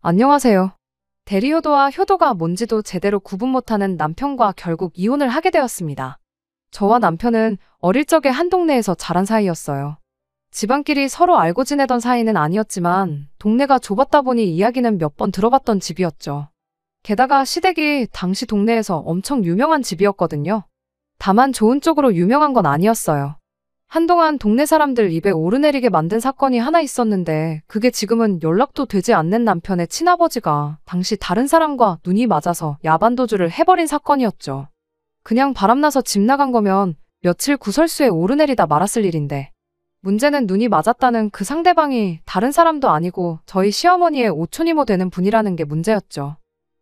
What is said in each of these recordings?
안녕하세요. 대리효도와 효도가 뭔지도 제대로 구분 못하는 남편과 결국 이혼을 하게 되었습니다. 저와 남편은 어릴 적에 한 동네에서 자란 사이였어요. 집안끼리 서로 알고 지내던 사이는 아니었지만 동네가 좁았다 보니 이야기는 몇 번 들어봤던 집이었죠. 게다가 시댁이 당시 동네에서 엄청 유명한 집이었거든요. 다만 좋은 쪽으로 유명한 건 아니었어요. 한동안 동네 사람들 입에 오르내리게 만든 사건이 하나 있었는데 그게 지금은 연락도 되지 않는 남편의 친아버지가 당시 다른 사람과 눈이 맞아서 야반도주를 해버린 사건이었죠. 그냥 바람나서 집 나간 거면 며칠 구설수에 오르내리다 말았을 일인데 문제는 눈이 맞았다는 그 상대방이 다른 사람도 아니고 저희 시어머니의 오촌이모 되는 분이라는 게 문제였죠.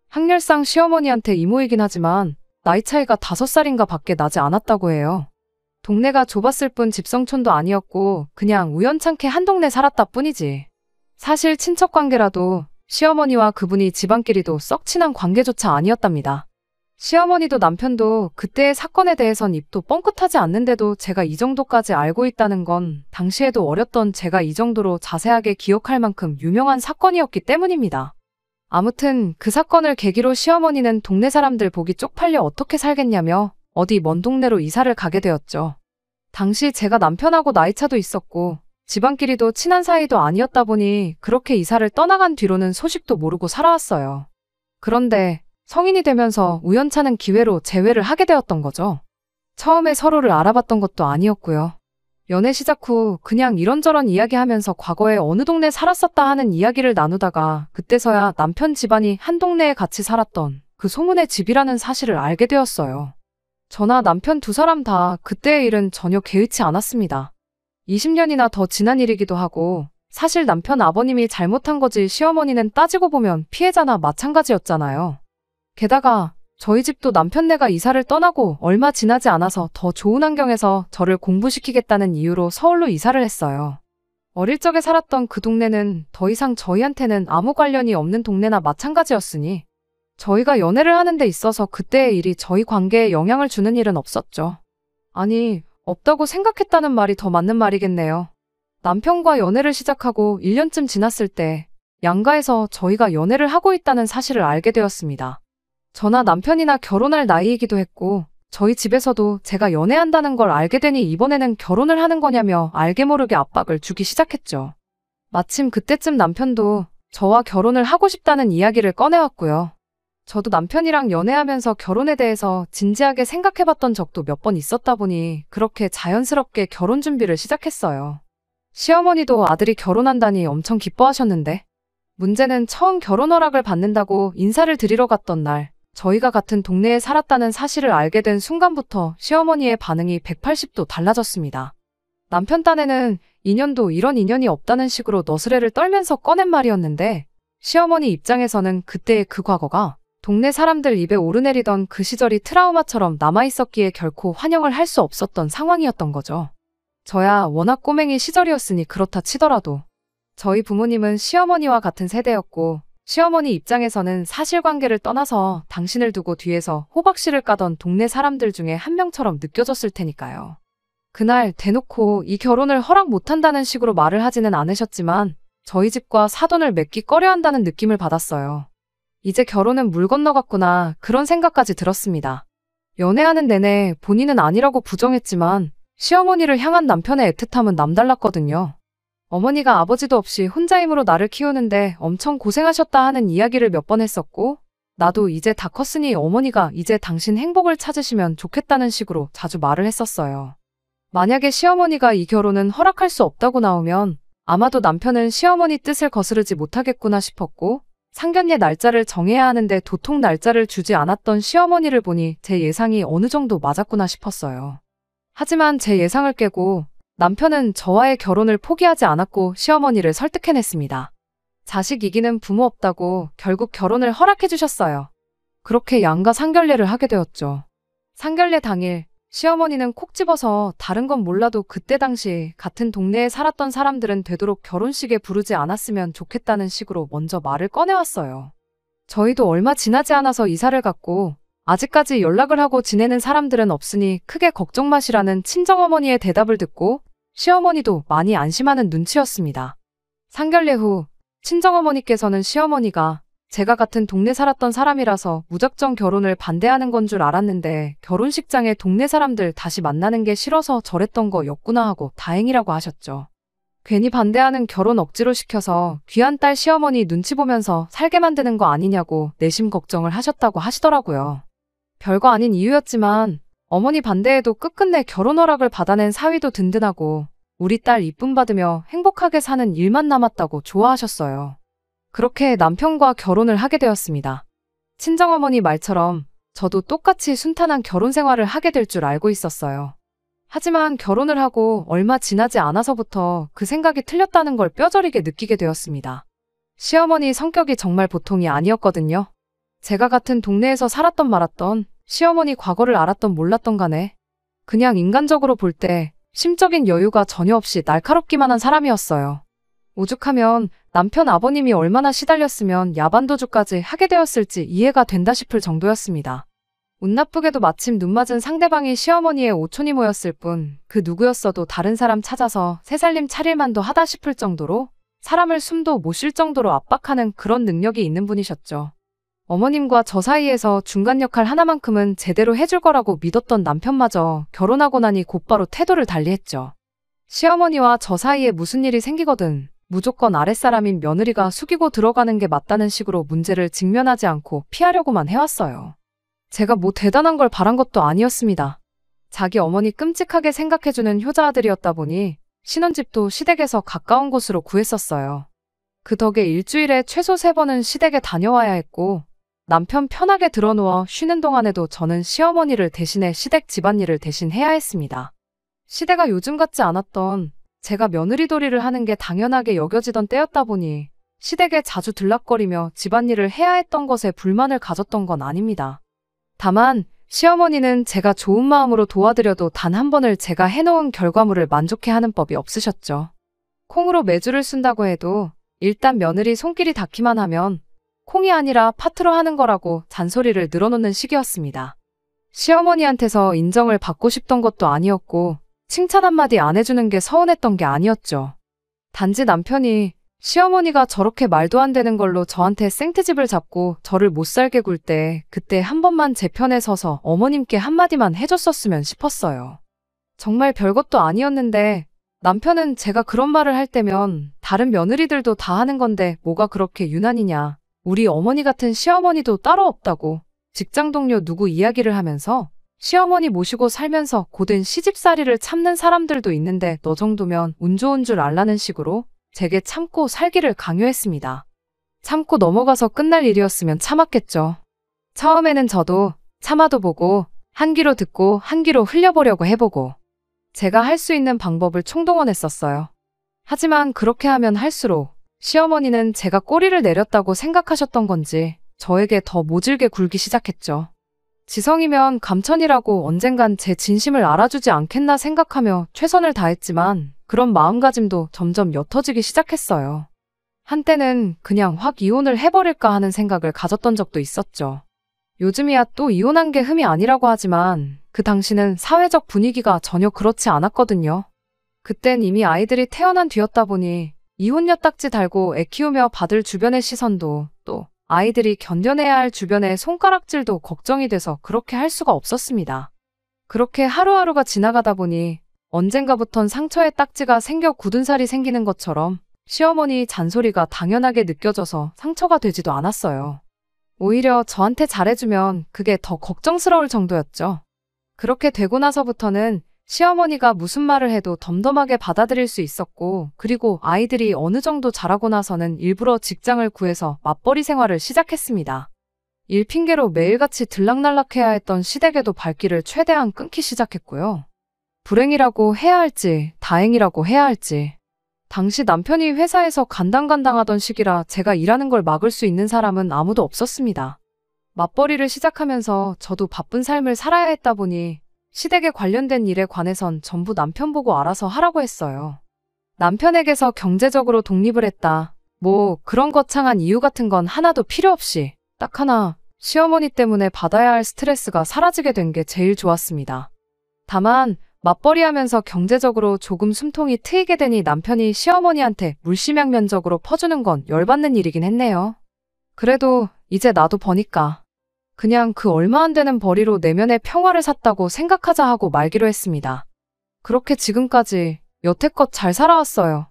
학렬상 시어머니한테 이모이긴 하지만 나이 차이가 5살인가 밖에 나지 않았다고 해요. 동네가 좁았을 뿐 집성촌도 아니었고 그냥 우연찮게 한 동네 살았다 뿐이지. 사실 친척 관계라도 시어머니와 그분이 집안끼리도 썩 친한 관계조차 아니었답니다. 시어머니도 남편도 그때의 사건에 대해선 입도 뻥끗하지 않는데도 제가 이 정도까지 알고 있다는 건 당시에도 어렸던 제가 이 정도로 자세하게 기억할 만큼 유명한 사건이었기 때문입니다. 아무튼 그 사건을 계기로 시어머니는 동네 사람들 보기 쪽팔려 어떻게 살겠냐며 어디 먼 동네로 이사를 가게 되었죠. 당시 제가 남편하고 나이차도 있었고 집안끼리도 친한 사이도 아니었다 보니 그렇게 이사를 떠나간 뒤로는 소식도 모르고 살아왔어요. 그런데 성인이 되면서 우연찮은 기회로 재회를 하게 되었던 거죠. 처음에 서로를 알아봤던 것도 아니었고요. 연애 시작 후 그냥 이런저런 이야기하면서 과거에 어느 동네 살았었다 하는 이야기를 나누다가 그때서야 남편 집안이 한 동네에 같이 살았던 그 소문의 집이라는 사실을 알게 되었어요. 저나 남편 두 사람 다 그때의 일은 전혀 개의치 않았습니다. 20년이나 더 지난 일이기도 하고 사실 남편 아버님이 잘못한 거지 시어머니는 따지고 보면 피해자나 마찬가지였잖아요. 게다가 저희 집도 남편네가 이사를 떠나고 얼마 지나지 않아서 더 좋은 환경에서 저를 공부시키겠다는 이유로 서울로 이사를 했어요. 어릴 적에 살았던 그 동네는 더 이상 저희한테는 아무 관련이 없는 동네나 마찬가지였으니 저희가 연애를 하는 데 있어서 그때의 일이 저희 관계에 영향을 주는 일은 없었죠. 아니, 없다고 생각했다는 말이 더 맞는 말이겠네요. 남편과 연애를 시작하고 1년쯤 지났을 때 양가에서 저희가 연애를 하고 있다는 사실을 알게 되었습니다. 저나 남편이나 결혼할 나이이기도 했고 저희 집에서도 제가 연애한다는 걸 알게 되니 이번에는 결혼을 하는 거냐며 알게 모르게 압박을 주기 시작했죠. 마침 그때쯤 남편도 저와 결혼을 하고 싶다는 이야기를 꺼내왔고요. 저도 남편이랑 연애하면서 결혼에 대해서 진지하게 생각해봤던 적도 몇 번 있었다 보니 그렇게 자연스럽게 결혼 준비를 시작했어요. 시어머니도 아들이 결혼한다니 엄청 기뻐하셨는데 문제는 처음 결혼 허락을 받는다고 인사를 드리러 갔던 날 저희가 같은 동네에 살았다는 사실을 알게 된 순간부터 시어머니의 반응이 180도 달라졌습니다. 남편 딴에는 인연도 이런 인연이 없다는 식으로 너스레를 떨면서 꺼낸 말이었는데 시어머니 입장에서는 그때의 그 과거가 동네 사람들 입에 오르내리던 그 시절이 트라우마처럼 남아있었기에 결코 환영을 할 수 없었던 상황이었던 거죠. 저야 워낙 꼬맹이 시절이었으니 그렇다 치더라도 저희 부모님은 시어머니와 같은 세대였고 시어머니 입장에서는 사실관계를 떠나서 당신을 두고 뒤에서 호박씨를 까던 동네 사람들 중에 한 명처럼 느껴졌을 테니까요. 그날 대놓고 이 결혼을 허락 못한다는 식으로 말을 하지는 않으셨지만 저희 집과 사돈을 맺기 꺼려한다는 느낌을 받았어요. 이제 결혼은 물 건너갔구나 그런 생각까지 들었습니다. 연애하는 내내 본인은 아니라고 부정했지만 시어머니를 향한 남편의 애틋함은 남달랐거든요. 어머니가 아버지도 없이 혼자 힘으로 나를 키우는데 엄청 고생하셨다 하는 이야기를 몇 번 했었고 나도 이제 다 컸으니 어머니가 이제 당신 행복을 찾으시면 좋겠다는 식으로 자주 말을 했었어요. 만약에 시어머니가 이 결혼은 허락할 수 없다고 나오면 아마도 남편은 시어머니 뜻을 거스르지 못하겠구나 싶었고 상견례 날짜를 정해야 하는데 도통 날짜를 주지 않았던 시어머니를 보니 제 예상이 어느 정도 맞았구나 싶었어요. 하지만 제 예상을 깨고 남편은 저와의 결혼을 포기하지 않았고 시어머니를 설득해냈습니다. 자식 이기는 부모 없다고 결국 결혼을 허락해 주셨어요. 그렇게 양가 상견례를 하게 되었죠. 상견례 당일 시어머니는 콕 집어서 다른 건 몰라도 그때 당시 같은 동네에 살았던 사람들은 되도록 결혼식에 부르지 않았으면 좋겠다는 식으로 먼저 말을 꺼내왔어요. 저희도 얼마 지나지 않아서 이사를 갔고 아직까지 연락을 하고 지내는 사람들은 없으니 크게 걱정 마시라는 친정어머니의 대답을 듣고 시어머니도 많이 안심하는 눈치였습니다. 상견례 후 친정어머니께서는 시어머니가 제가 같은 동네 살았던 사람이라서 무작정 결혼을 반대하는 건 줄 알았는데 결혼식장에 동네 사람들 다시 만나는 게 싫어서 저랬던 거였구나 하고 다행이라고 하셨죠. 괜히 반대하는 결혼 억지로 시켜서 귀한 딸 시어머니 눈치 보면서 살게 만드는 거 아니냐고 내심 걱정을 하셨다고 하시더라고요. 별거 아닌 이유였지만 어머니 반대에도 끝끝내 결혼 허락을 받아낸 사위도 든든하고 우리 딸 이쁨 받으며 행복하게 사는 일만 남았다고 좋아하셨어요. 그렇게 남편과 결혼을 하게 되었습니다. 친정어머니 말처럼 저도 똑같이 순탄한 결혼 생활을 하게 될 줄 알고 있었어요. 하지만 결혼을 하고 얼마 지나지 않아서부터 그 생각이 틀렸다는 걸 뼈저리게 느끼게 되었습니다. 시어머니 성격이 정말 보통이 아니었거든요. 제가 같은 동네에서 살았던 말았던 시어머니 과거를 알았던 몰랐던 간에 그냥 인간적으로 볼 때 심적인 여유가 전혀 없이 날카롭기만 한 사람이었어요. 오죽하면 남편 아버님이 얼마나 시달렸으면 야반도주까지 하게 되었을지 이해가 된다 싶을 정도였습니다. 운 나쁘게도 마침 눈맞은 상대방이 시어머니의 오촌이 모였을 뿐 그 누구였어도 다른 사람 찾아서 새살림 차릴만도 하다 싶을 정도로 사람을 숨도 못 쉴 정도로 압박하는 그런 능력이 있는 분이셨죠. 어머님과 저 사이에서 중간 역할 하나만큼은 제대로 해줄 거라고 믿었던 남편마저 결혼하고 나니 곧바로 태도를 달리했죠. 시어머니와 저 사이에 무슨 일이 생기거든 무조건 아랫사람인 며느리가 숙이고 들어가는 게 맞다는 식으로 문제를 직면하지 않고 피하려고만 해왔어요. 제가 뭐 대단한 걸 바란 것도 아니었습니다. 자기 어머니 끔찍하게 생각해주는 효자 아들이었다 보니 신혼집도 시댁에서 가까운 곳으로 구했었어요. 그 덕에 일주일에 최소 3번은 시댁에 다녀와야 했고 남편 편하게 들어누워 쉬는 동안에도 저는 시어머니를 대신해 시댁 집안일을 대신 해야 했습니다. 시대가 요즘 같지 않았던 제가 며느리돌이를 하는 게 당연하게 여겨지던 때였다 보니 시댁에 자주 들락거리며 집안일을 해야 했던 것에 불만을 가졌던 건 아닙니다. 다만 시어머니는 제가 좋은 마음으로 도와드려도 단 한 번을 제가 해놓은 결과물을 만족해하는 법이 없으셨죠. 콩으로 매주를 쓴다고 해도 일단 며느리 손길이 닿기만 하면 콩이 아니라 파트로 하는 거라고 잔소리를 늘어놓는 시기였습니다. 시어머니한테서 인정을 받고 싶던 것도 아니었고 칭찬 한마디 안 해주는 게 서운했던 게 아니었죠. 단지 남편이 시어머니가 저렇게 말도 안 되는 걸로 저한테 생트집을 잡고 저를 못살게 굴 때 그때 한 번만 제 편에 서서 어머님께 한마디만 해줬었으면 싶었어요. 정말 별것도 아니었는데 남편은 제가 그런 말을 할 때면 다른 며느리들도 다 하는 건데 뭐가 그렇게 유난이냐. 우리 어머니 같은 시어머니도 따로 없다고 직장 동료 누구 이야기를 하면서 시어머니 모시고 살면서 고된 시집살이를 참는 사람들도 있는데 너 정도면 운 좋은 줄 알라는 식으로 제게 참고 살기를 강요했습니다. 참고 넘어가서 끝날 일이었으면 참았겠죠. 처음에는 저도 참아도 보고 한 귀로 듣고 한 귀로 흘려보려고 해보고 제가 할 수 있는 방법을 총동원했었어요. 하지만 그렇게 하면 할수록 시어머니는 제가 꼬리를 내렸다고 생각하셨던 건지 저에게 더 모질게 굴기 시작했죠. 지성이면 감천이라고 언젠간 제 진심을 알아주지 않겠나 생각하며 최선을 다했지만 그런 마음가짐도 점점 옅어지기 시작했어요. 한때는 그냥 확 이혼을 해버릴까 하는 생각을 가졌던 적도 있었죠. 요즘이야 또 이혼한 게 흠이 아니라고 하지만 그 당시는 사회적 분위기가 전혀 그렇지 않았거든요. 그땐 이미 아이들이 태어난 뒤였다 보니 이혼녀 딱지 달고 애 키우며 받을 주변의 시선도 또 아이들이 견뎌내야 할 주변의 손가락질도 걱정이 돼서 그렇게 할 수가 없었습니다. 그렇게 하루하루가 지나가다 보니 언젠가부턴 상처에 딱지가 생겨 굳은 살이 생기는 것처럼 시어머니 잔소리가 당연하게 느껴져서 상처가 되지도 않았어요. 오히려 저한테 잘해주면 그게 더 걱정스러울 정도였죠. 그렇게 되고 나서부터는 시어머니가 무슨 말을 해도 덤덤하게 받아들일 수 있었고 그리고 아이들이 어느 정도 자라고 나서는 일부러 직장을 구해서 맞벌이 생활을 시작했습니다. 일 핑계로 매일같이 들락날락해야 했던 시댁에도 발길을 최대한 끊기 시작했고요. 불행이라고 해야 할지 다행이라고 해야 할지 당시 남편이 회사에서 간당간당하던 시기라 제가 일하는 걸 막을 수 있는 사람은 아무도 없었습니다. 맞벌이를 시작하면서 저도 바쁜 삶을 살아야 했다 보니 시댁에 관련된 일에 관해선 전부 남편 보고 알아서 하라고 했어요. 남편에게서 경제적으로 독립을 했다. 뭐 그런 거창한 이유 같은 건 하나도 필요 없이 딱 하나 시어머니 때문에 받아야 할 스트레스가 사라지게 된 게 제일 좋았습니다. 다만 맞벌이하면서 경제적으로 조금 숨통이 트이게 되니 남편이 시어머니한테 물심양면적으로 퍼주는 건 열받는 일이긴 했네요. 그래도 이제 나도 버니까 그냥 그 얼마 안 되는 벌이로 내면의 평화를 샀다고 생각하자 하고 말기로 했습니다. 그렇게 지금까지 여태껏 잘 살아왔어요.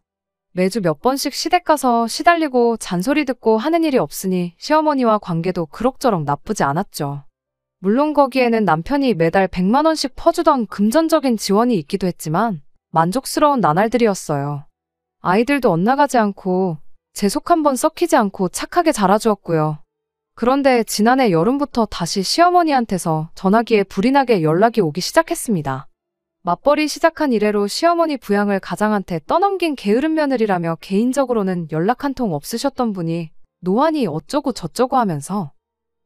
매주 몇 번씩 시댁 가서 시달리고 잔소리 듣고 하는 일이 없으니 시어머니와 관계도 그럭저럭 나쁘지 않았죠. 물론 거기에는 남편이 매달 100만 원씩 퍼주던 금전적인 지원이 있기도 했지만 만족스러운 나날들이었어요. 아이들도 엇나가지 않고 제 속 한번 썩히지 않고 착하게 자라주었고요. 그런데 지난해 여름부터 다시 시어머니한테서 전화기에 불이 나게 연락이 오기 시작했습니다. 맞벌이 시작한 이래로 시어머니 부양을 가장한테 떠넘긴 게으른 며느리라며 개인적으로는 연락 한 통 없으셨던 분이 노안이 어쩌고 저쩌고 하면서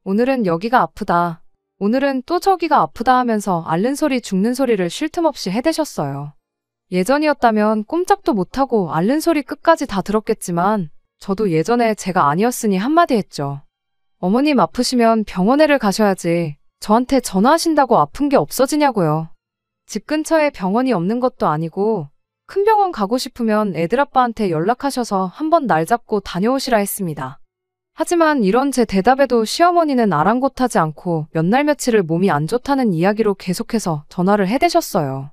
오늘은 여기가 아프다. 오늘은 또 저기가 아프다 하면서 앓는 소리 죽는 소리를 쉴 틈 없이 해대셨어요. 예전이었다면 꼼짝도 못하고 앓는 소리 끝까지 다 들었겠지만 저도 예전에 제가 아니었으니 한마디 했죠. 어머님 아프시면 병원에를 가셔야지 저한테 전화하신다고 아픈 게 없어지냐고요. 집 근처에 병원이 없는 것도 아니고 큰 병원 가고 싶으면 애들 아빠한테 연락하셔서 한번 날 잡고 다녀오시라 했습니다. 하지만 이런 제 대답에도 시어머니는 아랑곳하지 않고 몇 날 며칠을 몸이 안 좋다는 이야기로 계속해서 전화를 해대셨어요.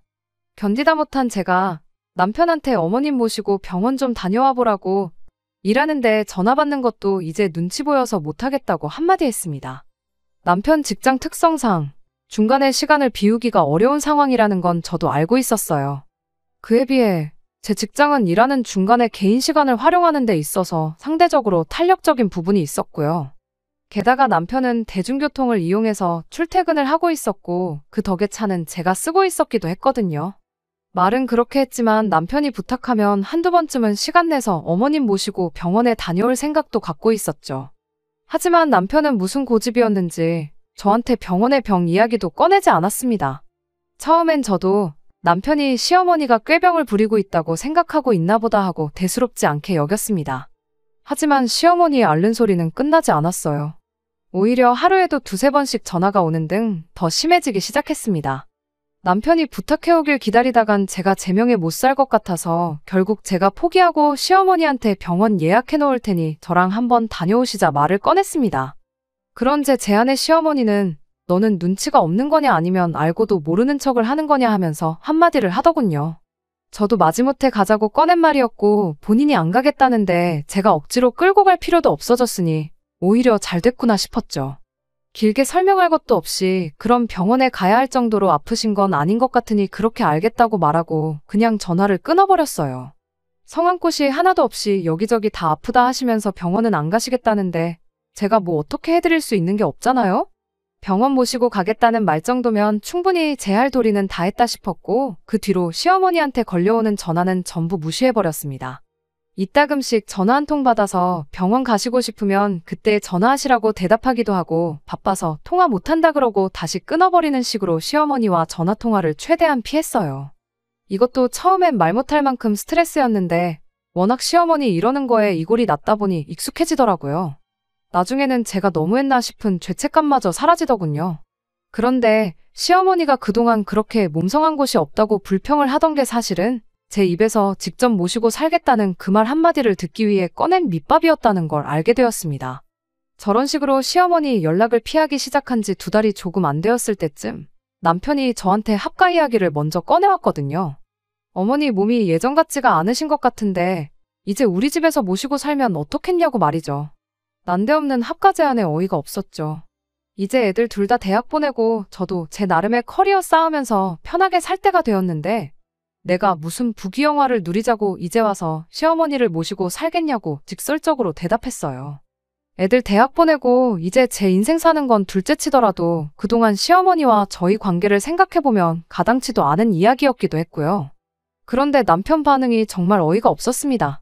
견디다 못한 제가 남편한테 어머님 모시고 병원 좀 다녀와 보라고 일하는데 전화 받는 것도 이제 눈치 보여서 못하겠다고 한마디 했습니다. 남편 직장 특성상 중간에 시간을 비우기가 어려운 상황이라는 건 저도 알고 있었어요. 그에 비해 제 직장은 일하는 중간에 개인 시간을 활용하는 데 있어서 상대적으로 탄력적인 부분이 있었고요. 게다가 남편은 대중교통을 이용해서 출퇴근을 하고 있었고 그 덕에 차는 제가 쓰고 있었기도 했거든요. 말은 그렇게 했지만 남편이 부탁하면 한두 번쯤은 시간 내서 어머님 모시고 병원에 다녀올 생각도 갖고 있었죠. 하지만 남편은 무슨 고집이었는지 저한테 병원의 병 이야기도 꺼내지 않았습니다. 처음엔 저도 남편이 시어머니가 꾀병을 부리고 있다고 생각하고 있나 보다 하고 대수롭지 않게 여겼습니다. 하지만 시어머니의 앓는 소리는 끝나지 않았어요. 오히려 하루에도 두세 번씩 전화가 오는 등 더 심해지기 시작했습니다. 남편이 부탁해오길 기다리다간 제가 제명에 못 살 것 같아서 결국 제가 포기하고 시어머니한테 병원 예약해 놓을 테니 저랑 한번 다녀오시자 말을 꺼냈습니다. 그런 제 제안에 시어머니는 너는 눈치가 없는 거냐 아니면 알고도 모르는 척을 하는 거냐 하면서 한마디를 하더군요. 저도 마지못해 가자고 꺼낸 말이었고 본인이 안 가겠다는데 제가 억지로 끌고 갈 필요도 없어졌으니 오히려 잘 됐구나 싶었죠. 길게 설명할 것도 없이 그럼 병원에 가야 할 정도로 아프신 건 아닌 것 같으니 그렇게 알겠다고 말하고 그냥 전화를 끊어버렸어요. 성한 곳이 하나도 없이 여기저기 다 아프다 하시면서 병원은 안 가시겠다는데 제가 뭐 어떻게 해드릴 수 있는 게 없잖아요? 병원 모시고 가겠다는 말 정도면 충분히 제 할 도리는 다 했다 싶었고 그 뒤로 시어머니한테 걸려오는 전화는 전부 무시해버렸습니다. 이따금씩 전화 한 통 받아서 병원 가시고 싶으면 그때 전화하시라고 대답하기도 하고 바빠서 통화 못한다 그러고 다시 끊어버리는 식으로 시어머니와 전화통화를 최대한 피했어요. 이것도 처음엔 말 못할 만큼 스트레스였는데 워낙 시어머니 이러는 거에 이골이 났다 보니 익숙해지더라고요. 나중에는 제가 너무했나 싶은 죄책감마저 사라지더군요. 그런데 시어머니가 그동안 그렇게 몸성한 곳이 없다고 불평을 하던 게 사실은 제 입에서 직접 모시고 살겠다는 그 말 한마디를 듣기 위해 꺼낸 밑밥이었다는 걸 알게 되었습니다. 저런 식으로 시어머니 연락을 피하기 시작한 지 2달이 조금 안 되었을 때쯤 남편이 저한테 합가 이야기를 먼저 꺼내왔거든요. 어머니 몸이 예전 같지가 않으신 것 같은데 이제 우리 집에서 모시고 살면 어떻겠냐고 말이죠. 난데없는 합가 제안에 어이가 없었죠. 이제 애들 둘 다 대학 보내고 저도 제 나름의 커리어 쌓으면서 편하게 살 때가 되었는데 내가 무슨 부귀영화를 누리자고 이제 와서 시어머니를 모시고 살겠냐고 직설적으로 대답했어요. 애들 대학 보내고 이제 제 인생 사는 건 둘째치더라도 그동안 시어머니와 저희 관계를 생각해보면 가당치도 않은 이야기였기도 했고요. 그런데 남편 반응이 정말 어이가 없었습니다.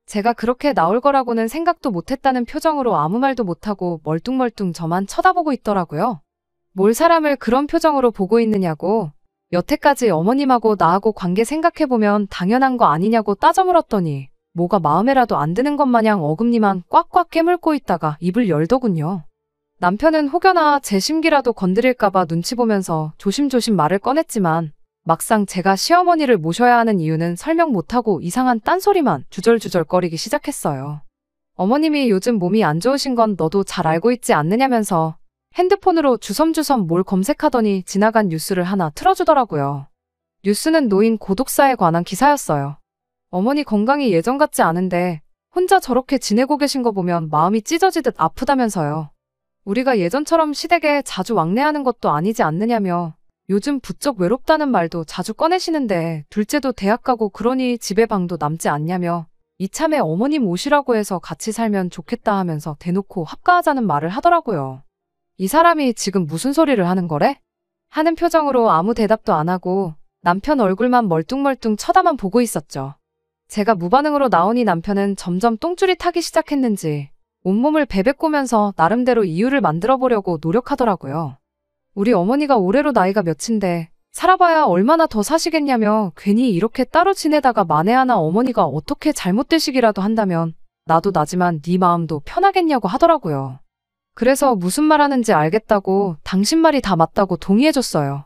제가 그렇게 나올 거라고는 생각도 못했다는 표정으로 아무 말도 못하고 멀뚱멀뚱 저만 쳐다보고 있더라고요. 뭘 사람을 그런 표정으로 보고 있느냐고 여태까지 어머님하고 나하고 관계 생각해보면 당연한 거 아니냐고 따져 물었더니 뭐가 마음에라도 안 드는 것 마냥 어금니만 꽉꽉 깨물고 있다가 입을 열더군요. 남편은 혹여나 제 심기라도 건드릴까봐 눈치 보면서 조심조심 말을 꺼냈지만 막상 제가 시어머니를 모셔야 하는 이유는 설명 못하고 이상한 딴소리만 주절주절거리기 시작했어요. 어머님이 요즘 몸이 안 좋으신 건 너도 잘 알고 있지 않느냐면서 핸드폰으로 주섬주섬 뭘 검색하더니 지나간 뉴스를 하나 틀어주더라고요. 뉴스는 노인 고독사에 관한 기사였어요. 어머니 건강이 예전 같지 않은데 혼자 저렇게 지내고 계신 거 보면 마음이 찢어지듯 아프다면서요. 우리가 예전처럼 시댁에 자주 왕래하는 것도 아니지 않느냐며 요즘 부쩍 외롭다는 말도 자주 꺼내시는데 둘째도 대학 가고 그러니 집에 방도 남지 않냐며 이참에 어머님 오시라고 해서 같이 살면 좋겠다 하면서 대놓고 합가하자는 말을 하더라고요. 이 사람이 지금 무슨 소리를 하는 거래? 하는 표정으로 아무 대답도 안 하고 남편 얼굴만 멀뚱멀뚱 쳐다만 보고 있었죠. 제가 무반응으로 나오니 남편은 점점 똥줄이 타기 시작했는지 온몸을 베베꼬면서 나름대로 이유를 만들어 보려고 노력하더라고요. 우리 어머니가 올해로 나이가 몇인데 살아봐야 얼마나 더 사시겠냐며 괜히 이렇게 따로 지내다가 만에 하나 어머니가 어떻게 잘못되시기라도 한다면 나도 나지만 네 마음도 편하겠냐고 하더라고요. 그래서 무슨 말 하는지 알겠다고 당신 말이 다 맞다고 동의해줬어요.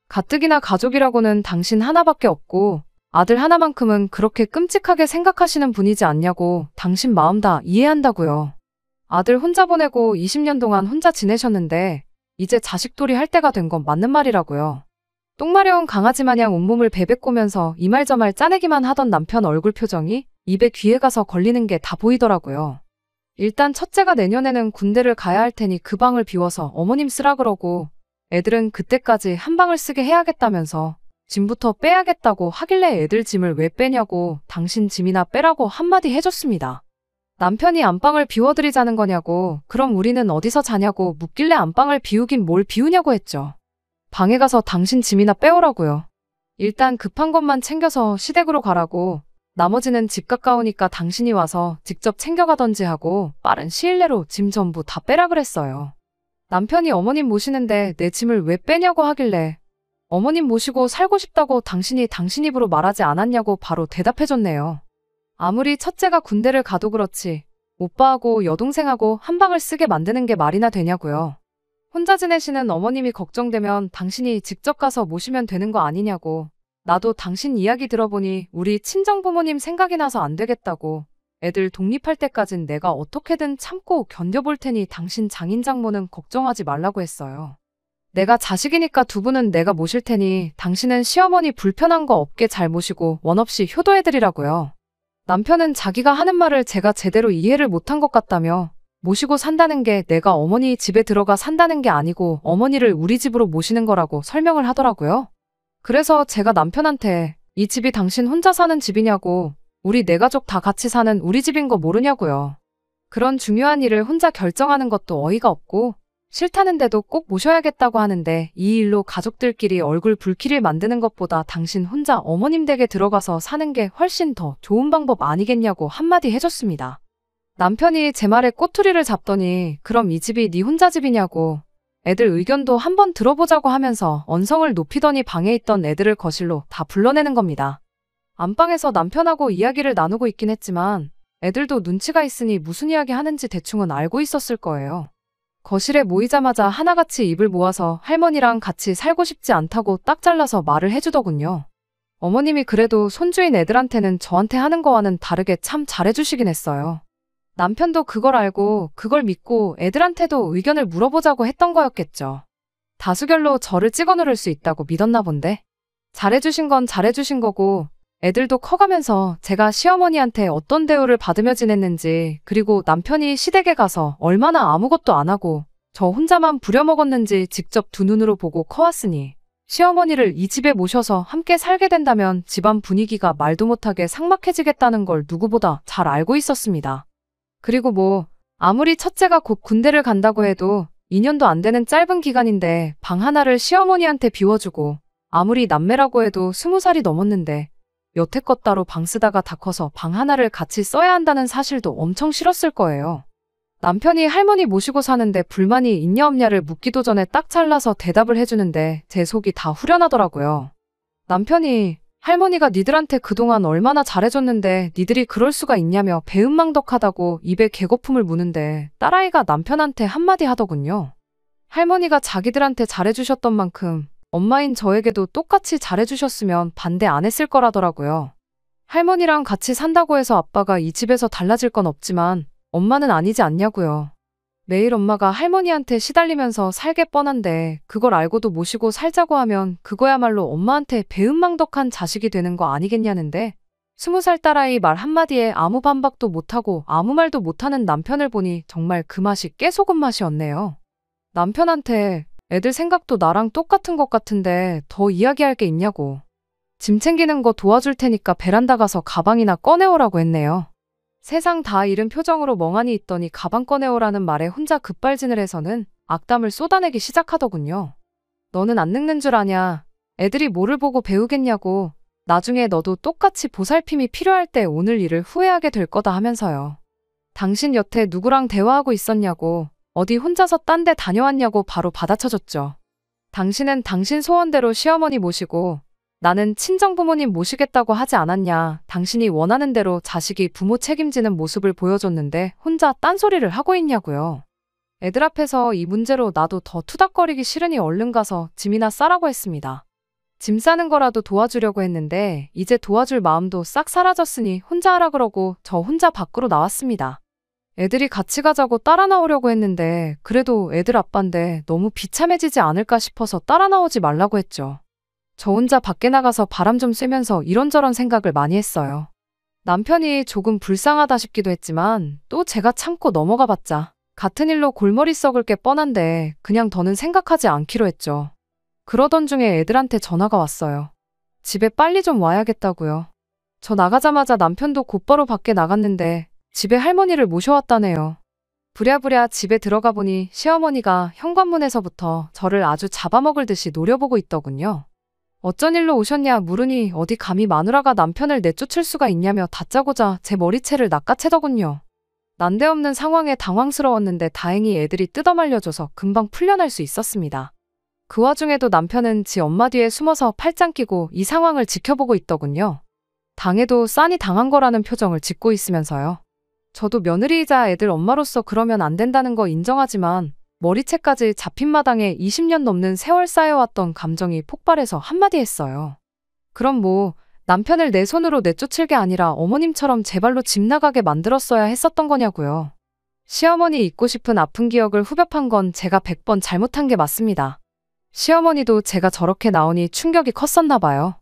가뜩이나 가족이라고는 당신 하나밖에 없고 아들 하나만큼은 그렇게 끔찍하게 생각하시는 분이지 않냐고 당신 마음 다 이해한다고요. 아들 혼자 보내고 20년 동안 혼자 지내셨는데 이제 자식돌이 할 때가 된 건 맞는 말이라고요. 똥마려운 강아지 마냥 온몸을 베베꼬면서 이 말 저 말 짜내기만 하던 남편 얼굴 표정이 입에 귀에 가서 걸리는 게 다 보이더라고요. 일단 첫째가 내년에는 군대를 가야 할 테니 그 방을 비워서 어머님 쓰라 그러고 애들은 그때까지 한 방을 쓰게 해야겠다면서 짐부터 빼야겠다고 하길래 애들 짐을 왜 빼냐고 당신 짐이나 빼라고 한마디 해줬습니다. 남편이 안방을 비워드리자는 거냐고 그럼 우리는 어디서 자냐고 묻길래 안방을 비우긴 뭘 비우냐고 했죠. 방에 가서 당신 짐이나 빼오라고요. 일단 급한 것만 챙겨서 시댁으로 가라고 나머지는 집 가까우니까 당신이 와서 직접 챙겨가던지 하고 빠른 시일 내로 짐 전부 다 빼라 그랬어요. 남편이 어머님 모시는데 내 짐을 왜 빼냐고 하길래 어머님 모시고 살고 싶다고 당신이 당신 입으로 말하지 않았냐고 바로 대답해줬네요. 아무리 첫째가 군대를 가도 그렇지 오빠하고 여동생하고 한 방을 쓰게 만드는 게 말이나 되냐고요. 혼자 지내시는 어머님이 걱정되면 당신이 직접 가서 모시면 되는 거 아니냐고. 나도 당신 이야기 들어보니 우리 친정부모님 생각이 나서 안 되겠다고. 애들 독립할 때까진 내가 어떻게든 참고 견뎌볼 테니 당신 장인 장모는 걱정하지 말라고 했어요. 내가 자식이니까 두 분은 내가 모실 테니 당신은 시어머니 불편한 거 없게 잘 모시고 원 없이 효도해드리라고요. 남편은 자기가 하는 말을 제가 제대로 이해를 못한 것 같다며 모시고 산다는 게 내가 어머니 집에 들어가 산다는 게 아니고 어머니를 우리 집으로 모시는 거라고 설명을 하더라고요. 그래서 제가 남편한테 이 집이 당신 혼자 사는 집이냐고 우리 네 가족 다 같이 사는 우리 집인 거 모르냐고요. 그런 중요한 일을 혼자 결정하는 것도 어이가 없고 싫다는데도 꼭 모셔야겠다고 하는데 이 일로 가족들끼리 얼굴 붉히를 만드는 것보다 당신 혼자 어머님 댁에 들어가서 사는 게 훨씬 더 좋은 방법 아니겠냐고 한마디 해줬습니다. 남편이 제 말에 꼬투리를 잡더니 그럼 이 집이 네 혼자 집이냐고 애들 의견도 한번 들어보자고 하면서 언성을 높이더니 방에 있던 애들을 거실로 다 불러내는 겁니다. 안방에서 남편하고 이야기를 나누고 있긴 했지만 애들도 눈치가 있으니 무슨 이야기 하는지 대충은 알고 있었을 거예요. 거실에 모이자마자 하나같이 입을 모아서 할머니랑 같이 살고 싶지 않다고 딱 잘라서 말을 해주더군요. 어머님이 그래도 손주인 애들한테는 저한테 하는 거와는 다르게 참 잘해주시긴 했어요. 남편도 그걸 알고 그걸 믿고 애들한테도 의견을 물어보자고 했던 거였겠죠. 다수결로 저를 찍어 누를 수 있다고 믿었나 본데. 잘해주신 건 잘해주신 거고 애들도 커가면서 제가 시어머니한테 어떤 대우를 받으며 지냈는지 그리고 남편이 시댁에 가서 얼마나 아무것도 안 하고 저 혼자만 부려먹었는지 직접 두 눈으로 보고 커왔으니 시어머니를 이 집에 모셔서 함께 살게 된다면 집안 분위기가 말도 못하게 삭막해지겠다는 걸 누구보다 잘 알고 있었습니다. 그리고 뭐 아무리 첫째가 곧 군대를 간다고 해도 2년도 안 되는 짧은 기간인데 방 하나를 시어머니한테 비워주고 아무리 남매라고 해도 20살이 넘었는데 여태껏 따로 방 쓰다가 다 커서 방 하나를 같이 써야 한다는 사실도 엄청 싫었을 거예요. 남편이 할머니 모시고 사는데 불만이 있냐 없냐를 묻기도 전에 딱 잘라서 대답을 해주는데 제 속이 다 후련하더라고요. 남편이 할머니가 니들한테 그동안 얼마나 잘해줬는데 니들이 그럴 수가 있냐며 배은망덕하다고 입에 개거품을 무는데 딸아이가 남편한테 한마디 하더군요. 할머니가 자기들한테 잘해주셨던 만큼 엄마인 저에게도 똑같이 잘해주셨으면 반대 안 했을 거라더라고요. 할머니랑 같이 산다고 해서 아빠가 이 집에서 달라질 건 없지만 엄마는 아니지 않냐고요. 매일 엄마가 할머니한테 시달리면서 살게 뻔한데 그걸 알고도 모시고 살자고 하면 그거야말로 엄마한테 배은망덕한 자식이 되는 거 아니겠냐는데 20살 딸아이 말 한마디에 아무 반박도 못하고 아무 말도 못하는 남편을 보니 정말 그 맛이 깨소금 맛이었네요. 남편한테 애들 생각도 나랑 똑같은 것 같은데 더 이야기할 게 있냐고. 짐 챙기는 거 도와줄 테니까 베란다 가서 가방이나 꺼내오라고 했네요. 세상 다 잃은 표정으로 멍하니 있더니 가방 꺼내오라는 말에 혼자 급발진을 해서는 악담을 쏟아내기 시작하더군요. 너는 안 늙는 줄 아냐. 애들이 뭐를 보고 배우겠냐고. 나중에 너도 똑같이 보살핌이 필요할 때 오늘 일을 후회하게 될 거다 하면서요. 당신 여태 누구랑 대화하고 있었냐고. 어디 혼자서 딴 데 다녀왔냐고 바로 받아쳐줬죠. 당신은 당신 소원대로 시어머니 모시고 나는 친정부모님 모시겠다고 하지 않았냐. 당신이 원하는 대로 자식이 부모 책임지는 모습을 보여줬는데 혼자 딴소리를 하고 있냐고요. 애들 앞에서 이 문제로 나도 더 투닥거리기 싫으니 얼른 가서 짐이나 싸라고 했습니다. 짐 싸는 거라도 도와주려고 했는데 이제 도와줄 마음도 싹 사라졌으니 혼자 하라 그러고 저 혼자 밖으로 나왔습니다. 애들이 같이 가자고 따라 나오려고 했는데 그래도 애들 아빠인데 너무 비참해지지 않을까 싶어서 따라 나오지 말라고 했죠. 저 혼자 밖에 나가서 바람 좀 쐬면서 이런저런 생각을 많이 했어요. 남편이 조금 불쌍하다 싶기도 했지만 또 제가 참고 넘어가 봤자 같은 일로 골머리 썩을 게 뻔한데 그냥 더는 생각하지 않기로 했죠. 그러던 중에 애들한테 전화가 왔어요. 집에 빨리 좀 와야겠다고요. 저 나가자마자 남편도 곧바로 밖에 나갔는데 집에 할머니를 모셔왔다네요. 부랴부랴 집에 들어가 보니 시어머니가 현관문에서부터 저를 아주 잡아먹을 듯이 노려보고 있더군요. 어쩐 일로 오셨냐 물으니 어디 감히 마누라가 남편을 내쫓을 수가 있냐며 다짜고짜 제 머리채를 낚아채더군요. 난데없는 상황에 당황스러웠는데 다행히 애들이 뜯어말려줘서 금방 풀려날 수 있었습니다. 그 와중에도 남편은 지 엄마 뒤에 숨어서 팔짱 끼고 이 상황을 지켜보고 있더군요. 당해도 싼이 당한 거라는 표정을 짓고 있으면서요. 저도 며느리이자 애들 엄마로서 그러면 안 된다는 거 인정하지만 머리채까지 잡힌 마당에 20년 넘는 세월 쌓여왔던 감정이 폭발해서 한마디 했어요. 그럼 뭐 남편을 내 손으로 내쫓을 게 아니라 어머님처럼 제 발로 집 나가게 만들었어야 했었던 거냐고요. 시어머니 잊고 싶은 아픈 기억을 후벼판 건 제가 100번 잘못한 게 맞습니다. 시어머니도 제가 저렇게 나오니 충격이 컸었나 봐요.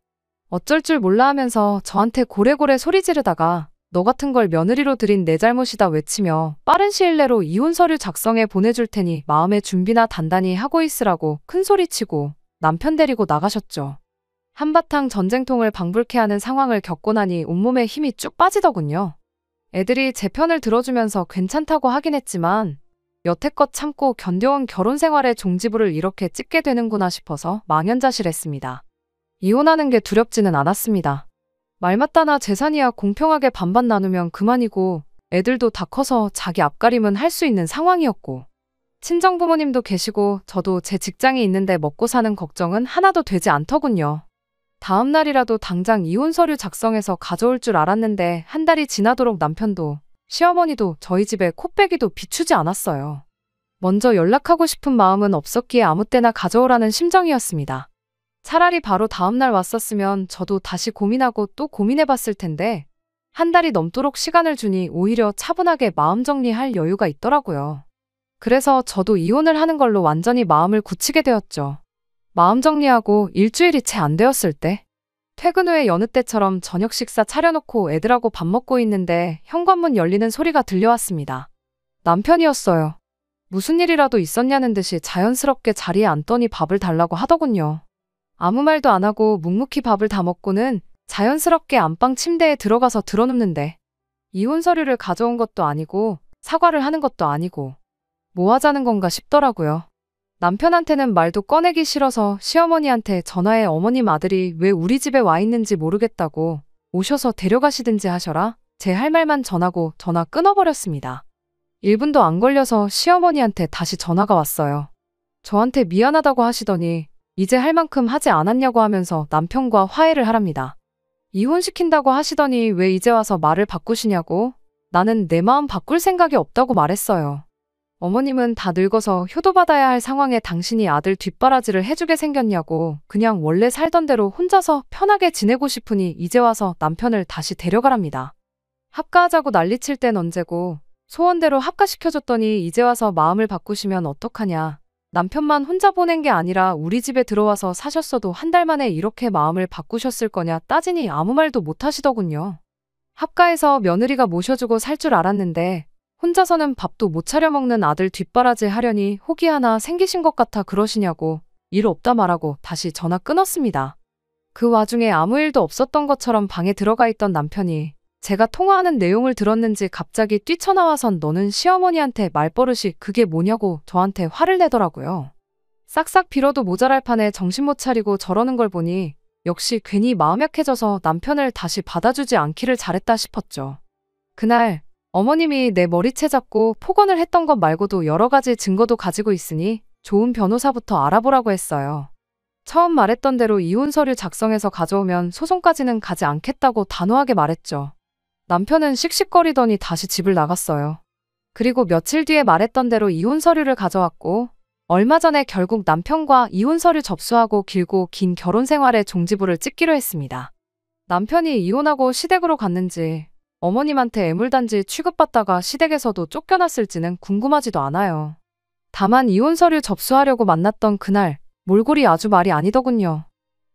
어쩔 줄 몰라 하면서 저한테 고래고래 소리 지르다가 너 같은 걸 며느리로 들인 내 잘못이다 외치며 빠른 시일 내로 이혼 서류 작성해 보내줄 테니 마음의 준비나 단단히 하고 있으라고 큰소리치고 남편 데리고 나가셨죠. 한바탕 전쟁통을 방불케 하는 상황을 겪고 나니 온몸에 힘이 쭉 빠지더군요. 애들이 제 편을 들어주면서 괜찮다고 하긴 했지만 여태껏 참고 견뎌온 결혼 생활의 종지부를 이렇게 찍게 되는구나 싶어서 망연자실했습니다. 이혼하는 게 두렵지는 않았습니다. 말 맞다나 재산이야 공평하게 반반 나누면 그만이고 애들도 다 커서 자기 앞가림은 할 수 있는 상황이었고 친정부모님도 계시고 저도 제 직장이 있는데 먹고 사는 걱정은 하나도 되지 않더군요. 다음 날이라도 당장 이혼 서류 작성해서 가져올 줄 알았는데 한 달이 지나도록 남편도 시어머니도 저희 집에 코빼기도 비추지 않았어요. 먼저 연락하고 싶은 마음은 없었기에 아무 때나 가져오라는 심정이었습니다. 차라리 바로 다음 날 왔었으면 저도 다시 고민하고 또 고민해봤을 텐데 한 달이 넘도록 시간을 주니 오히려 차분하게 마음 정리할 여유가 있더라고요. 그래서 저도 이혼을 하는 걸로 완전히 마음을 굳히게 되었죠. 마음 정리하고 일주일이 채 안 되었을 때 퇴근 후에 여느 때처럼 저녁 식사 차려놓고 애들하고 밥 먹고 있는데 현관문 열리는 소리가 들려왔습니다. 남편이었어요. 무슨 일이라도 있었냐는 듯이 자연스럽게 자리에 앉더니 밥을 달라고 하더군요. 아무 말도 안 하고 묵묵히 밥을 다 먹고는 자연스럽게 안방 침대에 들어가서 드러눕는데 이혼 서류를 가져온 것도 아니고 사과를 하는 것도 아니고 뭐 하자는 건가 싶더라고요. 남편한테는 말도 꺼내기 싫어서 시어머니한테 전화해 어머님 아들이 왜 우리 집에 와 있는지 모르겠다고 오셔서 데려가시든지 하셔라 제 할 말만 전하고 전화 끊어버렸습니다. 1분도 안 걸려서 시어머니한테 다시 전화가 왔어요. 저한테 미안하다고 하시더니 이제 할 만큼 하지 않았냐고 하면서 남편과 화해를 하랍니다. 이혼시킨다고 하시더니 왜 이제 와서 말을 바꾸시냐고 나는 내 마음 바꿀 생각이 없다고 말했어요. 어머님은 다 늙어서 효도받아야 할 상황에 당신이 아들 뒷바라지를 해주게 생겼냐고 그냥 원래 살던 대로 혼자서 편하게 지내고 싶으니 이제 와서 남편을 다시 데려가랍니다. 합가하자고 난리칠 땐 언제고 소원대로 합가시켜줬더니 이제 와서 마음을 바꾸시면 어떡하냐. 남편만 혼자 보낸 게 아니라 우리 집에 들어와서 사셨어도 한 달 만에 이렇게 마음을 바꾸셨을 거냐 따지니 아무 말도 못 하시더군요. 합가해서 며느리가 모셔주고 살 줄 알았는데 혼자서는 밥도 못 차려 먹는 아들 뒷바라지 하려니 혹이 하나 생기신 것 같아 그러시냐고 일 없다 말하고 다시 전화 끊었습니다. 그 와중에 아무 일도 없었던 것처럼 방에 들어가 있던 남편이 제가 통화하는 내용을 들었는지 갑자기 뛰쳐나와선 너는 시어머니한테 말버릇이 그게 뭐냐고 저한테 화를 내더라고요. 싹싹 빌어도 모자랄 판에 정신 못 차리고 저러는 걸 보니 역시 괜히 마음 약해져서 남편을 다시 받아주지 않기를 잘했다 싶었죠. 그날 어머님이 내 머리채 잡고 폭언을 했던 것 말고도 여러 가지 증거도 가지고 있으니 좋은 변호사부터 알아보라고 했어요. 처음 말했던 대로 이혼 서류 작성해서 가져오면 소송까지는 가지 않겠다고 단호하게 말했죠. 남편은 씩씩거리더니 다시 집을 나갔어요. 그리고 며칠 뒤에 말했던 대로 이혼 서류를 가져왔고 얼마 전에 결국 남편과 이혼 서류 접수하고 길고 긴 결혼 생활의 종지부를 찍기로 했습니다. 남편이 이혼하고 시댁으로 갔는지 어머님한테 애물단지 취급받다가 시댁에서도 쫓겨났을지는 궁금하지도 않아요. 다만 이혼 서류 접수하려고 만났던 그날 몰골이 아주 말이 아니더군요.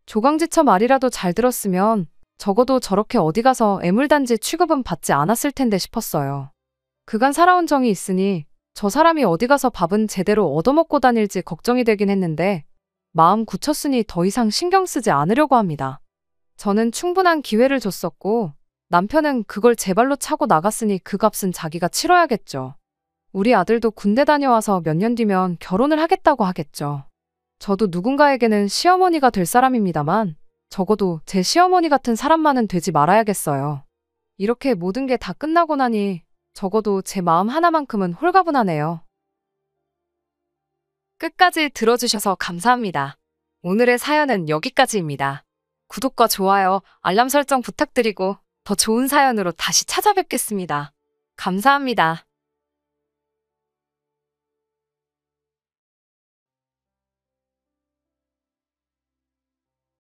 조강지처 말이라도 잘 들었으면 적어도 저렇게 어디 가서 애물단지 취급은 받지 않았을 텐데 싶었어요. 그간 살아온 정이 있으니 저 사람이 어디 가서 밥은 제대로 얻어먹고 다닐지 걱정이 되긴 했는데 마음 굳혔으니 더 이상 신경 쓰지 않으려고 합니다. 저는 충분한 기회를 줬었고 남편은 그걸 제 발로 차고 나갔으니 그 값은 자기가 치러야겠죠. 우리 아들도 군대 다녀와서 몇 년 뒤면 결혼을 하겠다고 하겠죠. 저도 누군가에게는 시어머니가 될 사람입니다만 적어도 제 시어머니 같은 사람만은 되지 말아야겠어요. 이렇게 모든 게 다 끝나고 나니 적어도 제 마음 하나만큼은 홀가분하네요. 끝까지 들어주셔서 감사합니다. 오늘의 사연은 여기까지입니다. 구독과 좋아요, 알람 설정 부탁드리고 더 좋은 사연으로 다시 찾아뵙겠습니다. 감사합니다.